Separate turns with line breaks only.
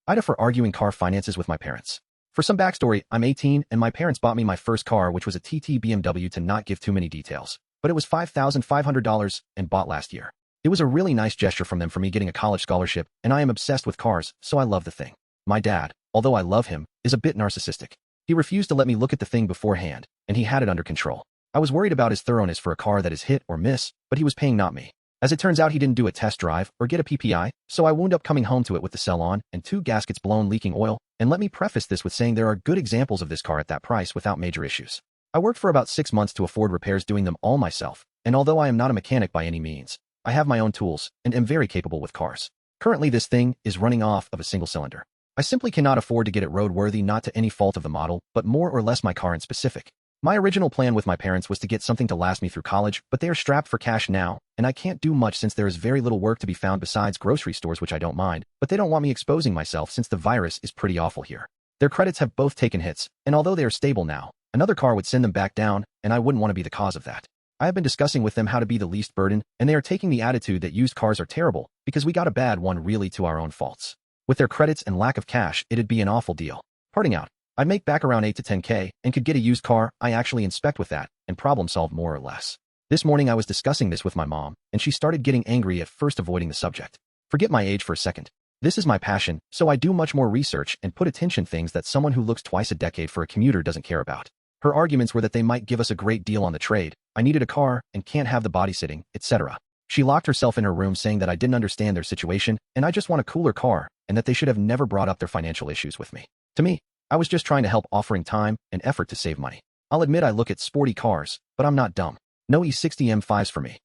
Ida for arguing car finances with my parents. For some backstory, I'm 18 and my parents bought me my first car, which was a TT BMW, to not give too many details. But it was $5,500 and bought last year. It was a really nice gesture from them for me getting a college scholarship, and I am obsessed with cars, so I love the thing. My dad, although I love him, is a bit narcissistic. He refused to let me look at the thing beforehand, and he had it under control. I was worried about his thoroughness for a car that is hit or miss, but he was paying, not me. As it turns out, he didn't do a test drive or get a PPI, so I wound up coming home to it with the cell on and 2 gaskets blown leaking oil, and let me preface this with saying there are good examples of this car at that price without major issues. I worked for about 6 months to afford repairs, doing them all myself, and although I am not a mechanic by any means, I have my own tools and am very capable with cars. Currently this thing is running off of a single cylinder. I simply cannot afford to get it roadworthy, not to any fault of the model, but more or less my car in specific. My original plan with my parents was to get something to last me through college, but they are strapped for cash now, and I can't do much since there is very little work to be found besides grocery stores, which I don't mind, but they don't want me exposing myself since the virus is pretty awful here. Their credits have both taken hits, and although they are stable now, another car would send them back down, and I wouldn't want to be the cause of that. I have been discussing with them how to be the least burden, and they are taking the attitude that used cars are terrible because we got a bad one, really to our own faults. With their credits and lack of cash, it'd be an awful deal. Parting out, I'd make back around 8 to 10K and could get a used car I actually inspect with that and problem solve more or less. This morning I was discussing this with my mom, and she started getting angry, at first avoiding the subject. Forget my age for a second. This is my passion, so I do much more research and put attention things that someone who looks twice a decade for a commuter doesn't care about. Her arguments were that they might give us a great deal on the trade, I needed a car and can't have the body sitting, etc. She locked herself in her room saying that I didn't understand their situation and I just want a cooler car and that they should have never brought up their financial issues with me. To me, I was just trying to help, offering time and effort to save money. I'll admit I look at sporty cars, but I'm not dumb. No E60 M5s for me.